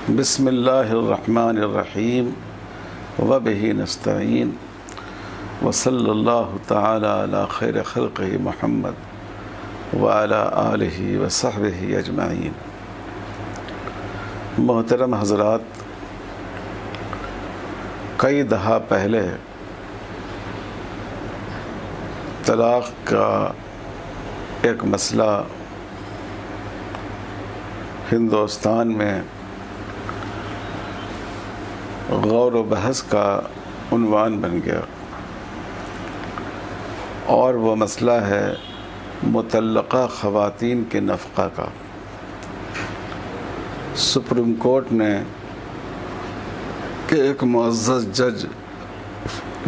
بسم اللہ الرحمن الرحیم وبہ نستعین وصلی اللہ تعالی علی خیر خلقہ محمد وعلی آلہ وصحبہ اجمعین۔ محترم حضرات، کئی دہا پہلے طلاق کا ایک مسئلہ ہندوستان میں غور و بحث کا عنوان بن گیا، اور وہ مسئلہ ہے مطلقہ خواتین کے نفقہ کا۔ سپریم کورٹ نے کہ ایک معزز جج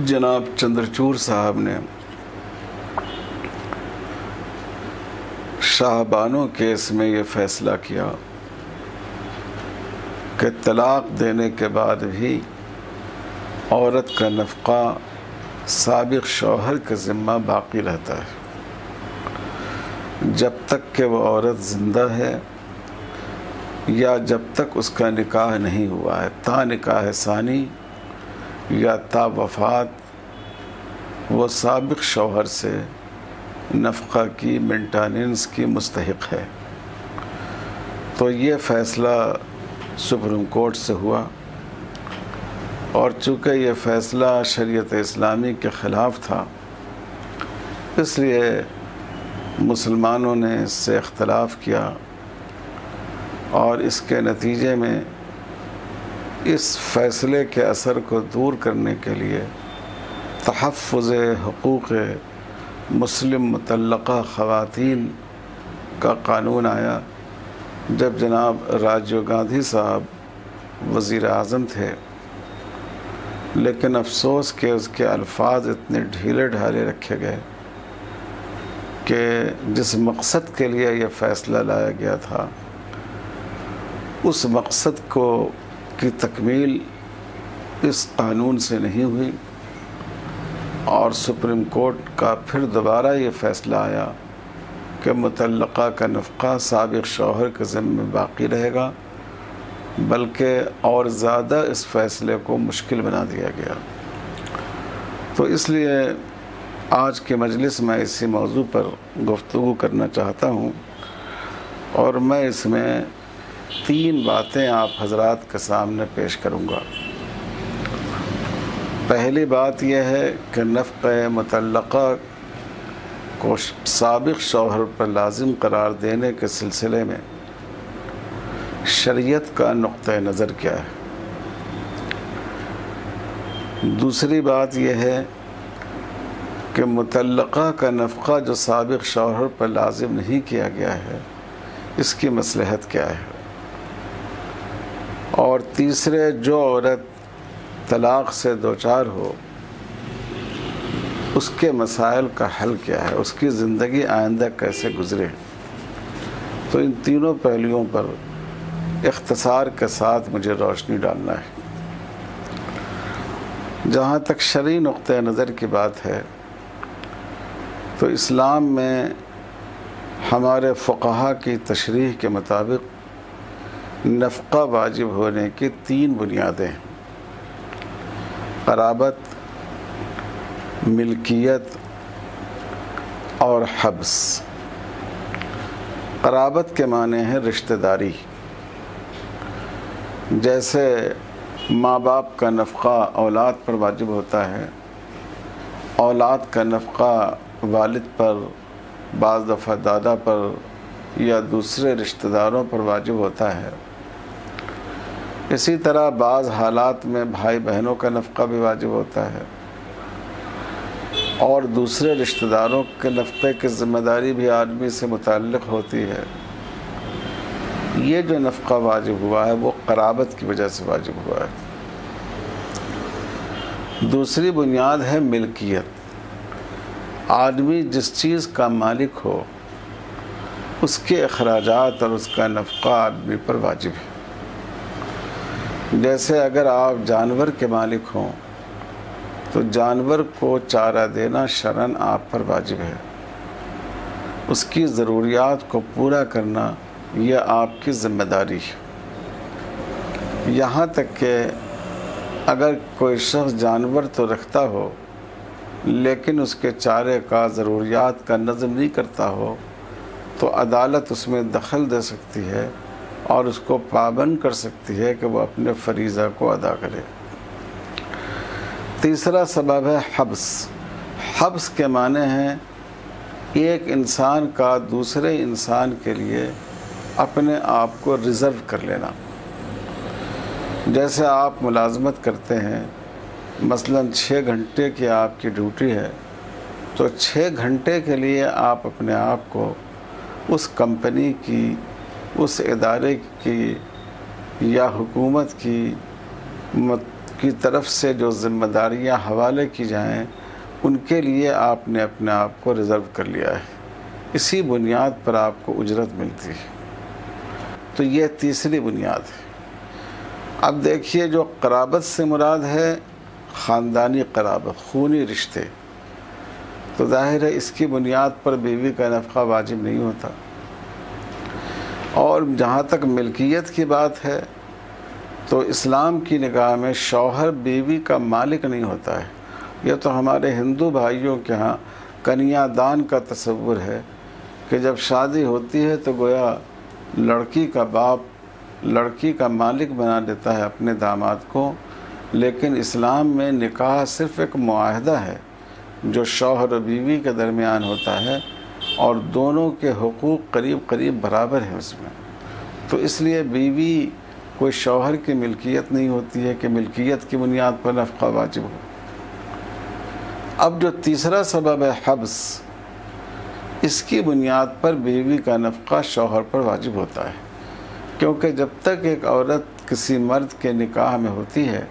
جناب چندرچوڑ صاحب نے شاہ بانو کیس میں یہ فیصلہ کیا کہ طلاق دینے کے بعد بھی عورت کا نفقہ سابق شوہر کے ذمہ باقی رہتا ہے جب تک کہ وہ عورت زندہ ہے یا جب تک اس کا نکاح نہیں ہوا ہے، تا نکاح ثانی یا تا وفات وہ سابق شوہر سے نفقہ کی مینٹیننس کی مستحق ہے۔ تو یہ فیصلہ سپریم کورٹ سے ہوا، اور چونکہ یہ فیصلہ شریعت اسلامی کے خلاف تھا، اس لیے مسلمانوں نے اس سے اختلاف کیا، اور اس کے نتیجے میں اس فیصلے کے اثر کو دور کرنے کے لیے تحفظ حقوق مسلم مطلقہ خواتین کا قانون آیا۔ جب جناب راجیو گاندھی صاحب وزیر اعظم تھے، لیکن افسوس کہ اس کے الفاظ اتنے ڈھیلے ڈھالے رکھے گئے کہ جس مقصد کے لیے یہ فیصلہ لایا گیا تھا اس مقصد کی تکمیل اس قانون سے نہیں ہوئی، اور سپریم کورٹ کا پھر دوبارہ یہ فیصلہ آیا کہ مطلقہ کا نفقہ سابق شوہر کے ذمہ باقی رہے گا، بلکہ اور زیادہ اس فیصلے کو مشکل بنا دیا گیا۔ تو اس لیے آج کے مجلس میں اسی موضوع پر گفتگو کرنا چاہتا ہوں، اور میں اس میں 3 باتیں آپ حضرات کے سامنے پیش کروں گا۔ پہلی بات یہ ہے کہ نفقہ مطلقہ کو سابق شوہر پر لازم قرار دینے کے سلسلے میں شریعت کا نقطہ نظر کیا ہے۔ دوسری بات یہ ہے کہ مطلقہ کا نفقہ جو سابق شوہر پر لازم نہیں کیا گیا ہے، اس کی مصلحت کیا ہے۔ اور تیسرے، جو عورت طلاق سے دوچار ہو اس کے مسائل کا حل کیا ہے، اس کی زندگی آئندہ کیسے گزرے۔ تو ان تینوں پہلوؤں پر اختصار کے ساتھ مجھے روشنی ڈالنا ہے۔ جہاں تک شرعی نقطہ نظر کی بات ہے، تو اسلام میں ہمارے فقہا کی تشریح کے مطابق نفقہ واجب ہونے کی 3 بنیادیں ہیں: قرابت، ملکیت اور حبس۔ قرابت کے معنی ہے رشتہ داری، جیسے ماں باپ کا نفقہ اولاد پر واجب ہوتا ہے، اولاد کا نفقہ والد پر، بعض دفعہ دادا پر یا دوسرے رشتہ داروں پر واجب ہوتا ہے۔ اسی طرح بعض حالات میں بھائی بہنوں کا نفقہ بھی واجب ہوتا ہے، اور دوسرے رشتہ داروں کے نفقے کی ذمہ داری بھی آدمی سے متعلق ہوتی ہے۔ یہ جو نفقہ واجب ہوا ہے وہ قرابت کی وجہ سے واجب ہوا ہے۔ دوسری بنیاد ہے ملکیت۔ آدمی جس چیز کا مالک ہو اس کے اخراجات اور اس کا نفقہ آدمی پر واجب ہے۔ جیسے اگر آپ جانور کے مالک ہوں تو جانور کو چارہ دینا شرعاً آپ پر واجب ہے، اس کی ضروریات کو پورا کرنا یہ آپ کی ذمہ داری ہے۔ یہاں تک کہ اگر کوئی شخص جانور تو رکھتا ہو لیکن اس کے چارے کا ضروریات کا نظم نہیں کرتا ہو تو عدالت اس میں دخل دے سکتی ہے اور اس کو پابند کر سکتی ہے کہ وہ اپنے فریضہ کو ادا کرے۔ تیسرا سبب ہے حبس۔ حبس کے معنی ہیں ایک انسان کا دوسرے انسان کے لیے اپنے آپ کو ریزرو کر لینا۔ جیسے آپ ملازمت کرتے ہیں، مثلاً 6 گھنٹے کی آپ کی ڈیوٹی ہے، تو 6 گھنٹے کے لیے آپ اپنے آپ کو اس کمپنی کی، اس ادارے کی یا حکومت کی طرف سے جو ذمہ داریاں حوالے کی جائیں ان کے لیے آپ نے اپنے آپ کو ریزرو کر لیا ہے، اسی بنیاد پر آپ کو اجرت ملتی ہے۔ تو یہ تیسری بنیاد ہے۔ اب دیکھیے، جو قرابت سے مراد ہے خاندانی قرابت، خونی رشتے، تو ظاہر ہے اس کی بنیاد پر بیوی کا نفقہ واجب نہیں ہوتا۔ اور جہاں تک ملکیت کی بات ہے تو اسلام کی نگاہ میں شوہر بیوی کا مالک نہیں ہوتا ہے۔ یہ تو ہمارے ہندو بھائیوں کے ہاں کنیا دان کا تصور ہے کہ جب شادی ہوتی ہے تو گویا لڑکی کا باپ لڑکی کا مالک بنا دیتا ہے اپنے داماد کو، لیکن اسلام میں نکاح صرف ایک معاہدہ ہے جو شوہر و بیوی کے درمیان ہوتا ہے اور دونوں کے حقوق قریب قریب برابر ہیں اس میں۔ تو اس لیے بیوی کوئی شوہر کی ملکیت نہیں ہوتی ہے کہ ملکیت کی بنیاد پر نفقہ واجب ہو۔ اب جو تیسرا سبب ہے حبس، اس کی بنیاد پر بیوی کا نفقہ شوہر پر واجب ہوتا ہے، کیونکہ جب تک ایک عورت کسی مرد کے نکاح میں ہوتی ہے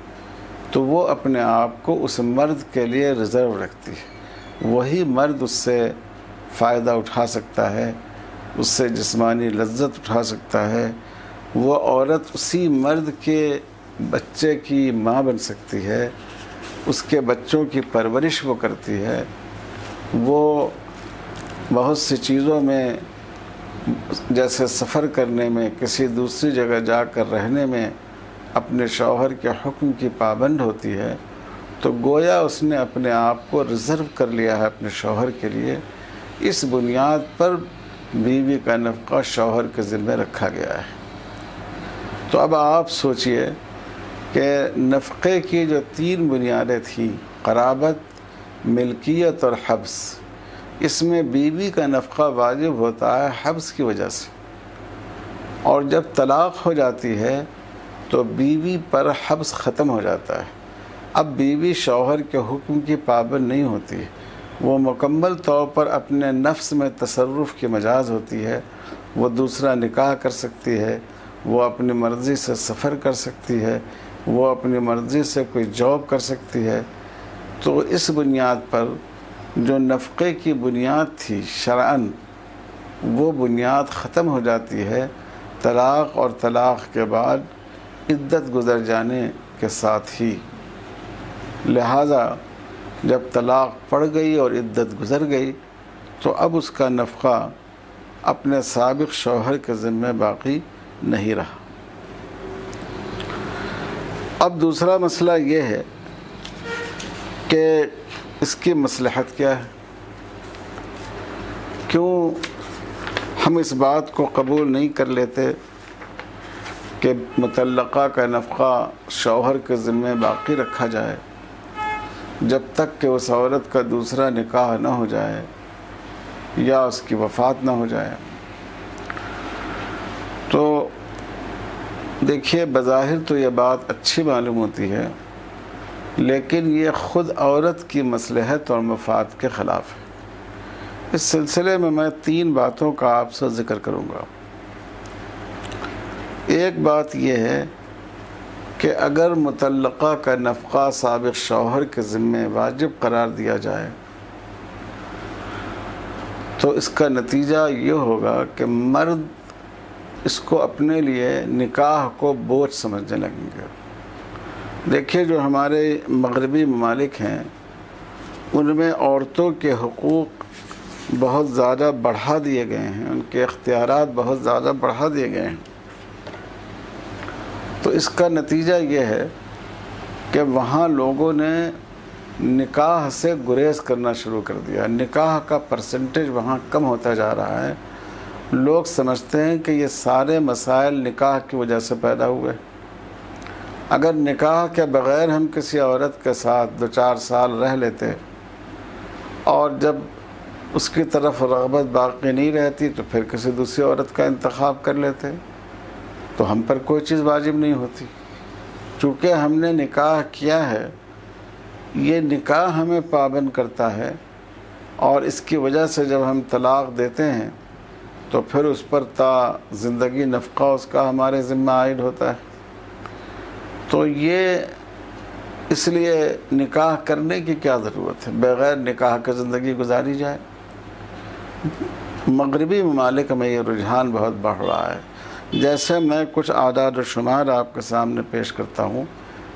تو وہ اپنے آپ کو اس مرد کے لیے ریزرو رکھتی ہے۔ وہی مرد اس سے فائدہ اٹھا سکتا ہے، اس سے جسمانی لذت اٹھا سکتا ہے۔ وہ عورت اسی مرد کے بچے کی ماں بن سکتی ہے، اس کے بچوں کی پرورش وہ کرتی ہے، وہ بہت سی چیزوں میں جیسے سفر کرنے میں، کسی دوسری جگہ جا کر رہنے میں اپنے شوہر کے حکم کی پابند ہوتی ہے۔ تو گویا اس نے اپنے آپ کو ریزرو کر لیا ہے اپنے شوہر کے لیے۔ اس بنیاد پر بیوی کا نفقہ شوہر کے ذمہ رکھا گیا ہے۔ تو اب آپ سوچئے کہ نفقے کی جو 3 بنیادیں تھیں، قرابت، ملکیت اور حبس، اس میں بیوی کا نفقہ واجب ہوتا ہے حبس کی وجہ سے، اور جب طلاق ہو جاتی ہے تو بیوی پر حبس ختم ہو جاتا ہے۔ اب بیوی شوہر کے حکم کی پابند نہیں ہوتی، وہ مکمل طور پر اپنے نفس میں تصرف کی مجاز ہوتی ہے۔ وہ دوسرا نکاح کر سکتی ہے، وہ اپنی مرضی سے سفر کر سکتی ہے، وہ اپنی مرضی سے کوئی جاب کر سکتی ہے۔ تو اس بنیاد پر جو نفقے کی بنیاد تھی شرعاً، وہ بنیاد ختم ہو جاتی ہے طلاق اور طلاق کے بعد عدت گزر جانے کے ساتھ ہی۔ لہذا جب طلاق پڑ گئی اور عدت گزر گئی تو اب اس کا نفقہ اپنے سابق شوہر کے ذمہ باقی نہیں رہا۔ اب دوسرا مسئلہ یہ ہے کہ اس کی مصلحت کیا ہے؟ کیوں ہم اس بات کو قبول نہیں کر لیتے کہ مطلقہ کا نفقہ شوہر کے ذمہ باقی رکھا جائے جب تک کہ اس عورت کا دوسرا نکاح نہ ہو جائے یا اس کی وفات نہ ہو جائے؟ تو دیکھیے، بظاہر تو یہ بات اچھی معلوم ہوتی ہے، لیکن یہ خود عورت کی مصلحت اور مفاد کے خلاف ہے۔ اس سلسلے میں 3 باتوں کا آپ سے ذکر کروں گا۔ ایک بات یہ ہے کہ اگر مطلقہ کا نفقہ سابق شوہر کے ذمہ واجب قرار دیا جائے تو اس کا نتیجہ یہ ہوگا کہ مرد اس کو اپنے لیے نکاح کو بوجھ سمجھنے لگیں گے۔ دیکھیے، جو ہمارے مغربی ممالک ہیں ان میں عورتوں کے حقوق بہت زیادہ بڑھا دیے گئے ہیں، ان کے اختیارات بہت زیادہ بڑھا دیے گئے ہیں۔ تو تو اس کا نتیجہ یہ ہے کہ وہاں لوگوں نے نکاح سے گریز کرنا شروع کر دیا. نکاح کا پرسنٹیج وہاں کم ہوتا جا رہا ہے. لوگ سمجھتے ہیں کہ یہ سارے مسائل نکاح کی وجہ سے پیدا ہوئے. اگر نکاح کے بغیر ہم کسی عورت کے ساتھ 2-4 سال رہ لیتے اور جب اس کی طرف رغبت باقی نہیں رہتی تو پھر کسی دوسری عورت کا انتخاب کر لیتے تو ہم پر کوئی چیز واجب نہیں ہوتی. چونکہ ہم نے نکاح کیا ہے، یہ نکاح ہمیں پابند کرتا ہے، اور اس کی وجہ سے جب ہم طلاق دیتے ہیں تو پھر اس پر تا زندگی نفقہ اس کا ہمارے ذمہ عائد ہوتا ہے. تو یہ اس لیے نکاح کرنے کی کیا ضرورت ہے؟ بغیر نکاح کے زندگی گزاری جائے. مغربی ممالک میں یہ رجحان بہت بڑھ رہا ہے. جیسے میں کچھ اعداد و شمار آپ کے سامنے پیش کرتا ہوں.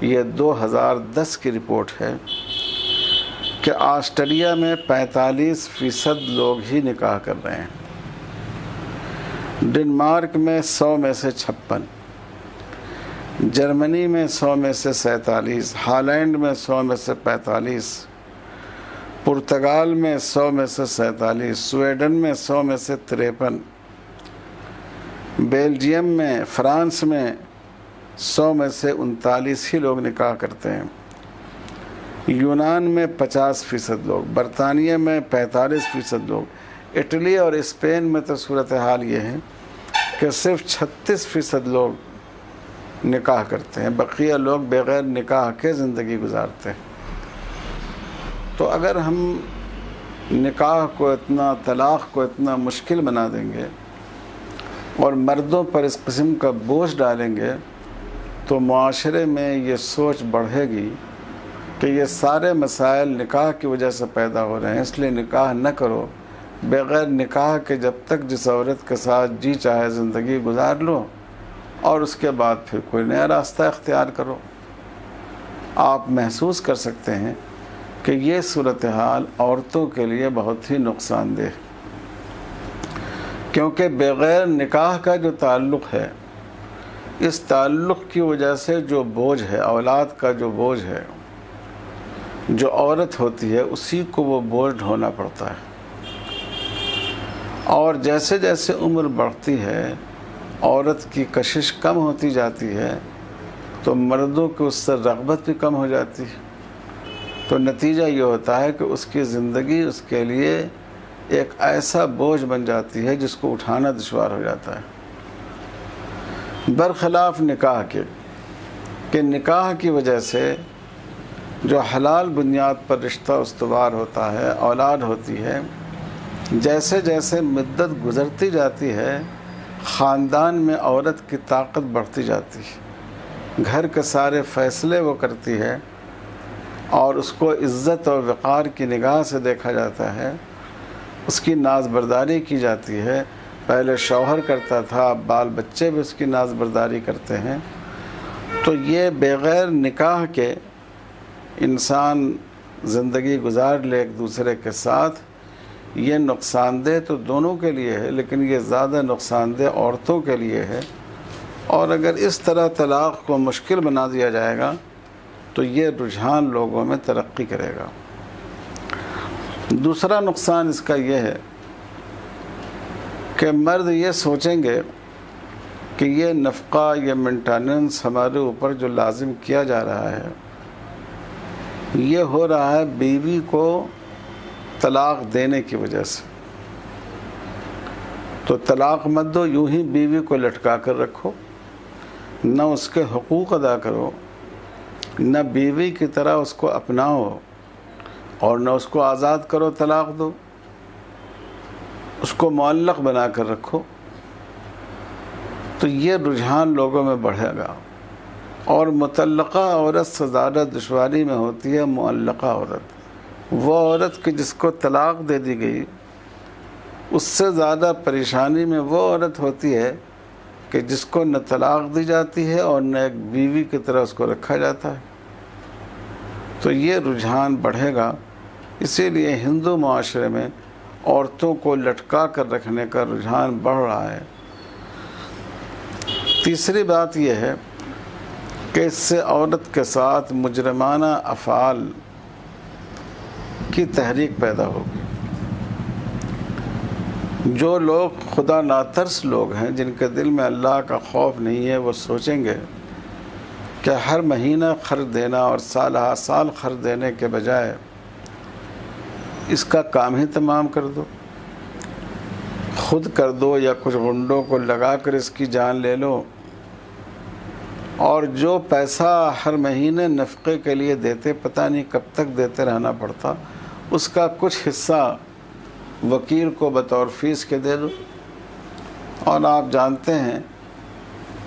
یہ 2010 کی رپورٹ ہے کہ آسٹریلیا میں 45% لوگ ہی نکاح کر رہے ہیں. ڈنمارک میں 100 میں سے 56، جرمنی میں 100 میں سے 47، ہالینڈ میں 100 میں سے 45، پرتگال میں 100 میں سے 47، سویڈن میں 100 میں سے 53، بیلجیم میں، فرانس میں 100 میں سے 39 ہی لوگ نکاح کرتے ہیں. یونان میں 50% لوگ، برطانیہ میں 45% لوگ. اٹلی اور اسپین میں تو صورتحال یہ ہے کہ صرف 36% لوگ نکاح کرتے ہیں، بقیہ لوگ بغیر نکاح کے زندگی گزارتے ہیں. تو اگر ہم نکاح کو اتنا، طلاق کو اتنا مشکل بنا دیں گے اور مردوں پر اس قسم کا بوجھ ڈالیں گے تو معاشرے میں یہ سوچ بڑھے گی کہ یہ سارے مسائل نکاح کی وجہ سے پیدا ہو رہے ہیں، اس لیے نکاح نہ کرو. بغیر نکاح کے جب تک جس عورت کے ساتھ جی چاہے زندگی گزار لو، اور اس کے بعد پھر کوئی نیا راستہ اختیار کرو. آپ محسوس کر سکتے ہیں کہ یہ صورتحال عورتوں کے لیے بہت ہی نقصان دہ، کیونکہ بغیر نکاح کا جو تعلق ہے، اس تعلق کی وجہ سے جو بوجھ ہے، اولاد کا جو بوجھ ہے، جو عورت ہوتی ہے اسی کو وہ بوجھ ڈھونا پڑتا ہے. اور جیسے جیسے عمر بڑھتی ہے عورت کی کشش کم ہوتی جاتی ہے تو مردوں کی اس سے رغبت بھی کم ہو جاتی ہے. تو نتیجہ یہ ہوتا ہے کہ اس کی زندگی اس کے لیے ایک ایسا بوجھ بن جاتی ہے جس کو اٹھانا دشوار ہو جاتا ہے. برخلاف نکاح کے کہ نکاح کی وجہ سے جو حلال بنیاد پر رشتہ استوار ہوتا ہے، اولاد ہوتی ہے، جیسے جیسے مدت گزرتی جاتی ہے خاندان میں عورت کی طاقت بڑھتی جاتی ہے. گھر کے سارے فیصلے وہ کرتی ہے اور اس کو عزت اور وقار کی نگاہ سے دیکھا جاتا ہے. اس کی ناز برداری کی جاتی ہے. پہلے شوہر کرتا تھا، اب بال بچے بھی اس کی ناز برداری کرتے ہیں. تو یہ بغیر نکاح کے انسان زندگی گزار لے ایک دوسرے کے ساتھ، یہ نقصان دہ تو دونوں کے لیے ہے، لیکن یہ زیادہ نقصان دہ عورتوں کے لیے ہے. اور اگر اس طرح طلاق کو مشکل بنا دیا جائے گا تو یہ رجحان لوگوں میں ترقی کرے گا. دوسرا نقصان اس کا یہ ہے کہ مرد یہ سوچیں گے کہ یہ نفقہ، یہ مینٹیننس ہمارے اوپر جو لازم کیا جا رہا ہے، یہ ہو رہا ہے بیوی کو طلاق دینے کی وجہ سے. تو طلاق مت دو، یوں ہی بیوی کو لٹکا کر رکھو، نہ اس کے حقوق ادا کرو، نہ بیوی کی طرح اس کو اپناؤ، اور نہ اس کو آزاد کرو، طلاق دو، اس کو معلق بنا کر رکھو. تو یہ رجحان لوگوں میں بڑھے گا. اور مطلقہ عورت سے زیادہ دشواری میں ہوتی ہے معلقہ عورت. وہ عورت کہ جس کو طلاق دے دی گئی، اس سے زیادہ پریشانی میں وہ عورت ہوتی ہے کہ جس کو نہ طلاق دی جاتی ہے اور نہ ایک بیوی کی طرح اس کو رکھا جاتا ہے. تو یہ رجحان بڑھے گا. اسی لیے ہندو معاشرے میں عورتوں کو لٹکا کر رکھنے کا رجحان بڑھ رہا ہے. تیسری بات یہ ہے کہ اس سے عورت کے ساتھ مجرمانہ افعال کی تحریک پیدا ہوگی۔ جو لوگ خدا ناترس لوگ ہیں، جن کے دل میں اللہ کا خوف نہیں ہے، وہ سوچیں گے کہ ہر مہینہ خرچ دینا اور سالہ سال خرچ دینے کے بجائے اس کا کام ہی تمام کر دو، خود کر دو یا کچھ غنڈوں کو لگا کر اس کی جان لے لو، اور جو پیسہ ہر مہینے نفقے کے لیے دیتے، پتہ نہیں کب تک دیتے رہنا پڑتا، اس کا کچھ حصہ وکیل کو بطور فیس کے دے دو۔ اور آپ جانتے ہیں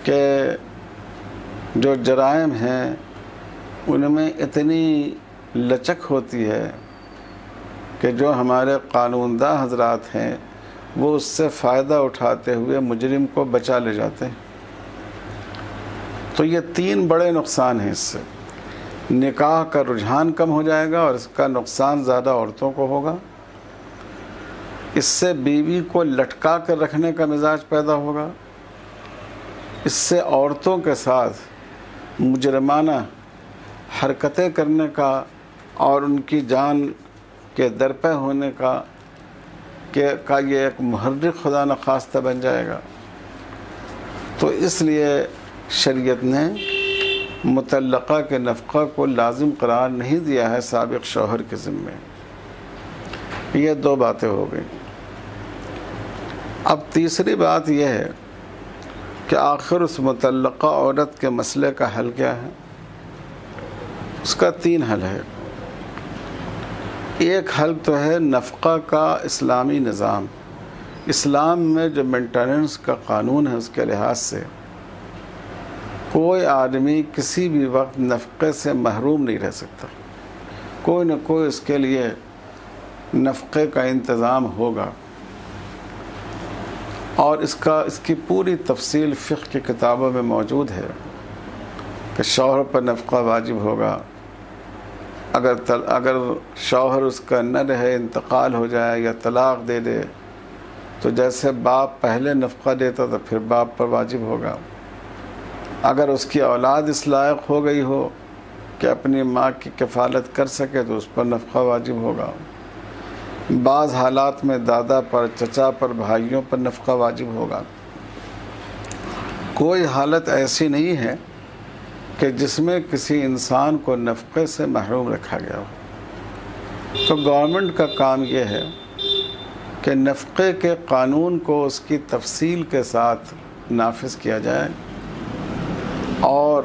کہ جو جرائم ہیں ان میں اتنی لچک ہوتی ہے کہ جو ہمارے قانون داں حضرات ہیں وہ اس سے فائدہ اٹھاتے ہوئے مجرم کو بچا لے جاتے ہیں۔ تو یہ 3 بڑے نقصان ہیں اس سے۔ نکاح کا رجحان کم ہو جائے گا اور اس کا نقصان زیادہ عورتوں کو ہوگا۔ اس سے بیوی کو لٹکا کر رکھنے کا مزاج پیدا ہوگا۔ اس سے عورتوں کے ساتھ مجرمانہ حرکتیں کرنے کا اور ان کی جان کے درپے ہونے کا یہ ایک محرک خدا نخواستہ بن جائے گا۔ تو اس لیے شریعت نے مطلقہ کے نفقہ کو لازم قرار نہیں دیا ہے سابق شوہر کے ذمے۔ یہ 2 باتیں ہو گئیں۔ اب تیسری بات یہ ہے کہ آخر اس مطلقہ عورت کے مسئلے کا حل کیا ہے؟ اس کا 3 حل ہے۔ ایک حل تو ہے نفقہ کا اسلامی نظام۔ اسلام میں جو مینٹیننس کا قانون ہے اس کے لحاظ سے کوئی آدمی کسی بھی وقت نفقے سے محروم نہیں رہ سکتا، کوئی نہ کوئی اس کے لیے نفقے کا انتظام ہوگا، اور اس کی پوری تفصیل فقہ کی کتابوں میں موجود ہے کہ شوہر پر نفقہ واجب ہوگا۔ اگر شوہر اس کا نہ رہے، انتقال ہو جائے یا طلاق دے دے، تو جیسے باپ پہلے نفقہ دیتا تو پھر باپ پر واجب ہوگا۔ اگر اس کی اولاد اس لائق ہو گئی ہو کہ اپنی ماں کی کفالت کر سکے تو اس پر نفقہ واجب ہوگا۔ بعض حالات میں دادا پر، چچا پر، بھائیوں پر نفقہ واجب ہوگا۔ کوئی حالت ایسی نہیں ہے کہ جس میں کسی انسان کو نفقے سے محروم رکھا گیا ہو۔ تو گورنمنٹ کا کام یہ ہے کہ نفقے کے قانون کو اس کی تفصیل کے ساتھ نافذ کیا جائے، اور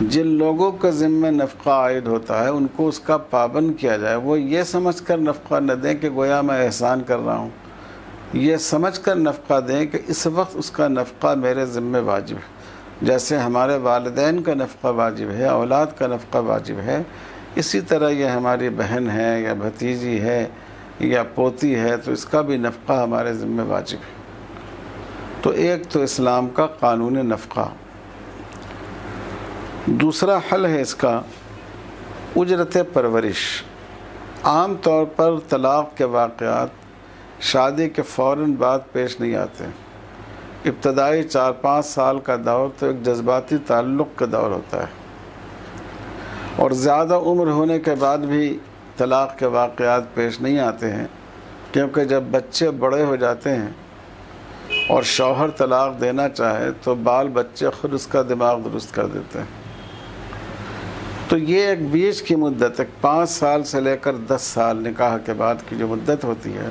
جن لوگوں کے ذمہ نفقہ عائد ہوتا ہے ان کو اس کا پابند کیا جائے۔ وہ یہ سمجھ کر نفقہ نہ دیں کہ گویا میں احسان کر رہا ہوں، یہ سمجھ کر نفقہ دیں کہ اس وقت اس کا نفقہ میرے ذمہ واجب ہے۔ جیسے ہمارے والدین کا نفقہ واجب ہے، اولاد کا نفقہ واجب ہے، اسی طرح یہ ہماری بہن ہے یا بھتیجی ہے یا پوتی ہے تو اس کا بھی نفقہ ہمارے ذمہ واجب ہے۔ تو ایک تو اسلام کا قانون نفقہ۔ دوسرا حل ہے اس کا اجرت پرورش۔ عام طور پر طلاق کے واقعات شادی کے فوراً بعد پیش نہیں آتے۔ ابتدائی 4-5 سال کا دور تو ایک جذباتی تعلق کا دور ہوتا ہے، اور زیادہ عمر ہونے کے بعد بھی طلاق کے واقعات پیش نہیں آتے ہیں، کیونکہ جب بچے بڑے ہو جاتے ہیں اور شوہر طلاق دینا چاہے تو بال بچے خود اس کا دماغ درست کر دیتے ہیں۔ تو یہ ایک بیچ کی مدت، ایک 5 سال سے لے کر 10 سال نکاح کے بعد کی جو مدت ہوتی ہے،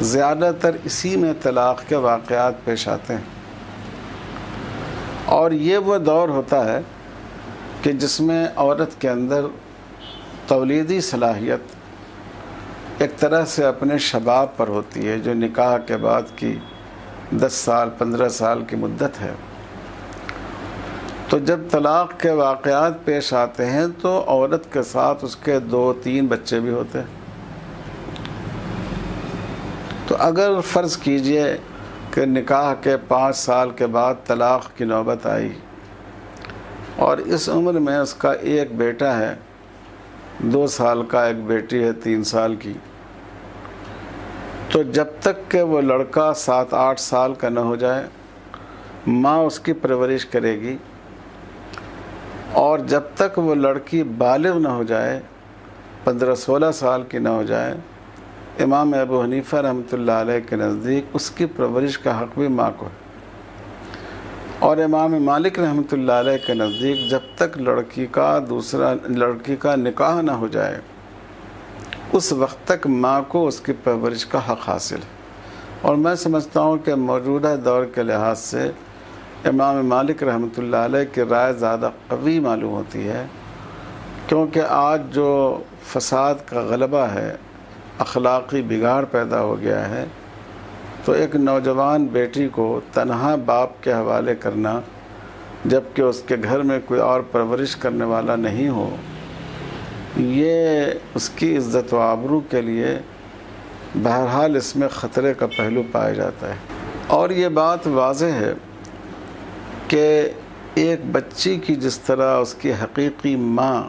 زیادہ تر اسی میں طلاق کے واقعات پیش آتے ہیں۔ اور یہ وہ دور ہوتا ہے کہ جس میں عورت کے اندر تولیدی صلاحیت ایک طرح سے اپنے شباب پر ہوتی ہے، جو نکاح کے بعد کی 10 سال 15 سال کی مدت ہے۔ تو جب طلاق کے واقعات پیش آتے ہیں تو عورت کے ساتھ اس کے 2-3 بچے بھی ہوتے ہیں۔ تو اگر فرض کیجئے کہ نکاح کے 5 سال کے بعد طلاق کی نوبت آئی، اور اس عمر میں اس کا ایک بیٹا ہے، 2 سال کا، ایک بیٹی ہے 3 سال کی، تو جب تک کہ وہ لڑکا 7-8 سال کا نہ ہو جائے، ماں اس کی پرورش کرے گی، اور جب تک وہ لڑکی بالغ نہ ہو جائے، 15-16 سال کی نہ ہو جائے، امام ابو حنیفہ رحمۃ اللہ علیہ کے نزدیک اس کی پرورش کا حق بھی ماں کو ہے، اور امام مالک رحمۃ اللہ علیہ کے نزدیک جب تک لڑکی کا نکاح نہ ہو جائے اس وقت تک ماں کو اس کی پرورش کا حق حاصل ہے۔ اور میں سمجھتا ہوں کہ موجودہ دور کے لحاظ سے امام مالک رحمۃ اللہ علیہ کی رائے زیادہ قوی معلوم ہوتی ہے، کیونکہ آج جو فساد کا غلبہ ہے، اخلاقی بگاڑ پیدا ہو گیا ہے، تو ایک نوجوان بیٹی کو تنہا باپ کے حوالے کرنا جبکہ اس کے گھر میں کوئی اور پرورش کرنے والا نہیں ہو، یہ اس کی عزت و آبرو کے لیے بہرحال اس میں خطرے کا پہلو پایا جاتا ہے۔ اور یہ بات واضح ہے کہ ایک بچی کی جس طرح اس کی حقیقی ماں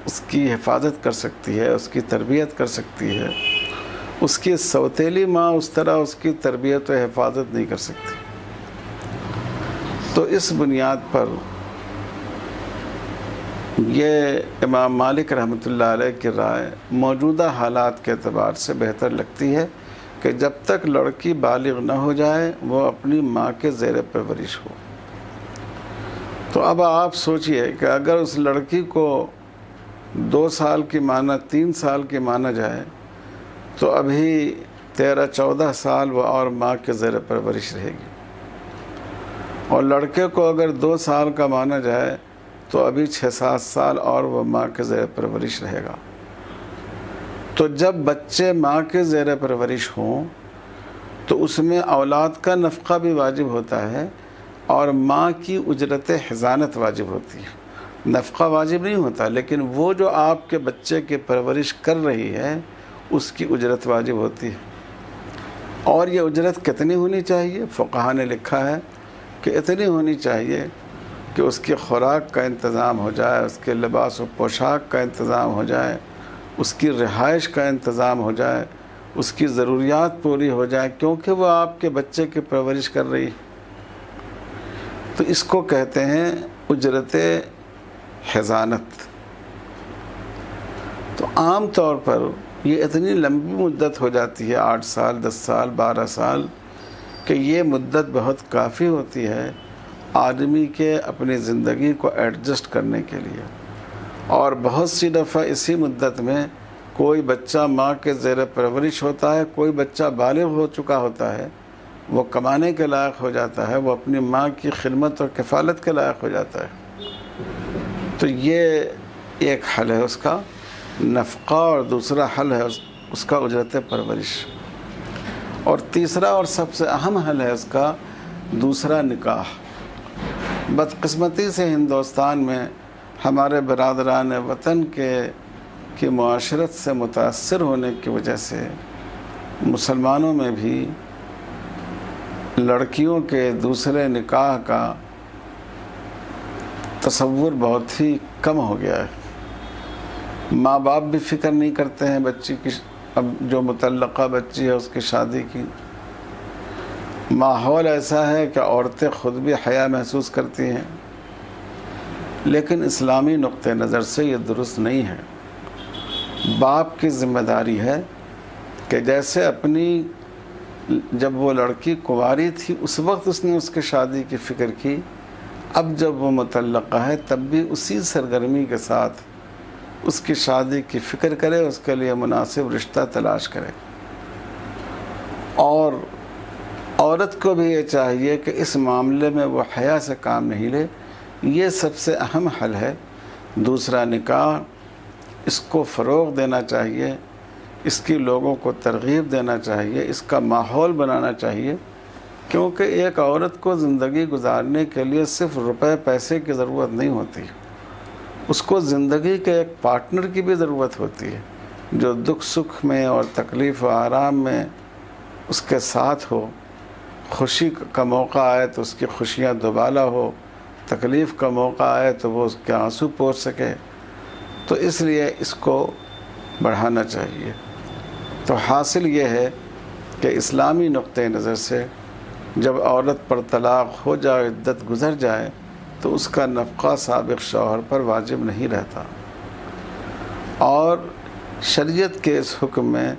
اس کی حفاظت کر سکتی ہے، اس کی تربیت کر سکتی ہے، اس کی سوتیلی ماں اس طرح اس کی تربیت و حفاظت نہیں کر سکتی۔ تو اس بنیاد پر یہ امام مالک رحمۃ اللہ علیہ کی رائے موجودہ حالات کے اعتبار سے بہتر لگتی ہے کہ جب تک لڑکی بالغ نہ ہو جائے وہ اپنی ماں کے زیر پرورش ہو۔ تو اب آپ سوچئے کہ اگر اس لڑکی کو 2 سال کی مانا 3 سال کی مانا جائے تو ابھی 13-14 سال وہ اور ماں کے زیر پرورش رہے گی، اور لڑکے کو اگر 2 سال کا مانا جائے تو ابھی 6-7 سال اور وہ ماں کے زیر پرورش رہے گا۔ تو جب بچے ماں کے زیر پرورش ہوں تو اس میں اولاد کا نفقہ بھی واجب ہوتا ہے اور ماں کی اجرت حضانت واجب ہوتی ہے۔ نفقہ واجب نہیں ہوتا، لیکن وہ جو آپ کے بچے کی پرورش کر رہی ہے اس کی اجرت واجب ہوتی ہے۔ اور یہ اجرت کتنی ہونی چاہیے؟ فقہاء نے لکھا ہے کہ اتنی ہونی چاہیے کہ اس کی خوراک کا انتظام ہو جائے، اس کے لباس و پوشاک کا انتظام ہو جائے، اس کی رہائش کا انتظام ہو جائے، اس کی ضروریات پوری ہو جائے، کیونکہ وہ آپ کے بچے کی پرورش کر رہی ہے۔ تو اس کو کہتے ہیں اجرت حضانت۔ تو عام طور پر یہ اتنی لمبی مدت ہو جاتی ہے، 8 سال 10 سال 12 سال، کہ یہ مدت بہت کافی ہوتی ہے آدمی کے اپنی زندگی کو ایڈجسٹ کرنے کے لیے۔ اور بہت سی دفعہ اسی مدت میں کوئی بچہ ماں کے زیر پرورش ہوتا ہے، کوئی بچہ بالغ ہو چکا ہوتا ہے، وہ کمانے کے لائق ہو جاتا ہے، وہ اپنی ماں کی خدمت اور کفالت کے لائق ہو جاتا ہے۔ تو یہ ایک حل ہے اس کا نفقہ، اور دوسرا حل ہے اس کا اجرت پرورش، اور تیسرا اور سب سے اہم حل ہے اس کا دوسرا نکاح۔ بدقسمتی سے ہندوستان میں ہمارے برادران وطن کی معاشرت سے متاثر ہونے کی وجہ سے مسلمانوں میں بھی لڑکیوں کے دوسرے نکاح کا تصور بہت ہی کم ہو گیا ہے۔ ماں باپ بھی فکر نہیں کرتے ہیں بچی کی، اب جو متعلقہ بچی ہے اس کی شادی کی۔ ماحول ایسا ہے کہ عورتیں خود بھی حیا محسوس کرتی ہیں، لیکن اسلامی نقطہ نظر سے یہ درست نہیں ہے۔ باپ کی ذمہ داری ہے کہ جیسے جب وہ لڑکی کنواری تھی اس وقت اس نے اس کی شادی کی فکر کی، اب جب وہ متعلقہ ہے تب بھی اسی سرگرمی کے ساتھ اس کی شادی کی فکر کرے، اس کے لیے مناسب رشتہ تلاش کرے۔ اور عورت کو بھی یہ چاہیے کہ اس معاملے میں وہ حیا سے کام نہیں لے۔ یہ سب سے اہم حل ہے دوسرا نکاح۔ اس کو فروغ دینا چاہیے، اس کی لوگوں کو ترغیب دینا چاہیے، اس کا ماحول بنانا چاہیے، کیونکہ ایک عورت کو زندگی گزارنے کے لیے صرف روپے پیسے کی ضرورت نہیں ہوتی، اس کو زندگی کے ایک پارٹنر کی بھی ضرورت ہوتی ہے جو دکھ سکھ میں اور تکلیف و آرام میں اس کے ساتھ ہو۔ خوشی کا موقع آئے تو اس کی خوشیاں دوبالا ہو، تکلیف کا موقع آئے تو وہ اس کے آنسو پوچھ سکے۔ تو اس لیے اس کو بڑھانا چاہیے۔ تو حاصل یہ ہے کہ اسلامی نقطہ نظر سے جب عورت پر طلاق ہو جائے، عدت گزر جائے، تو اس کا نفقہ سابق شوہر پر واجب نہیں رہتا۔ اور شریعت کے اس حکم میں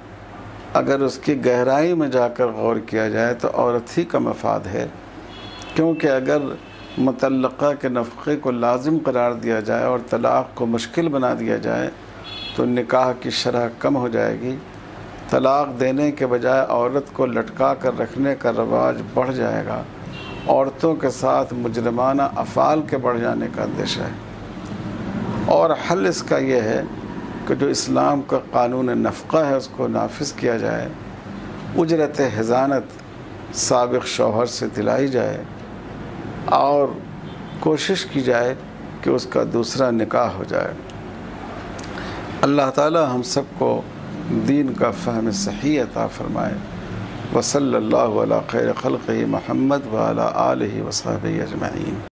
اگر اس کی گہرائی میں جا کر غور کیا جائے تو عورت ہی کا مفاد ہے، کیونکہ اگر مطلقہ کے نفقے کو لازم قرار دیا جائے اور طلاق کو مشکل بنا دیا جائے تو نکاح کی شرح کم ہو جائے گی، طلاق دینے کے بجائے عورت کو لٹکا کر رکھنے کا رواج بڑھ جائے گا، عورتوں کے ساتھ مجرمانہ افعال کے بڑھ جانے کا اندیشہ ہے۔ اور حل اس کا یہ ہے کہ جو اسلام کا قانون نفقہ ہے اس کو نافذ کیا جائے، اجرت حضانت سابق شوہر سے دلائی جائے اور کوشش کی جائے کہ اس کا دوسرا نکاح ہو جائے۔ اللہ تعالی ہم سب کو دین کا فہم صحیح عطا فرمائے۔ وصلی اللہ علی خیر خلقہ محمد وعلی آلہ وصحبہ اجمعین۔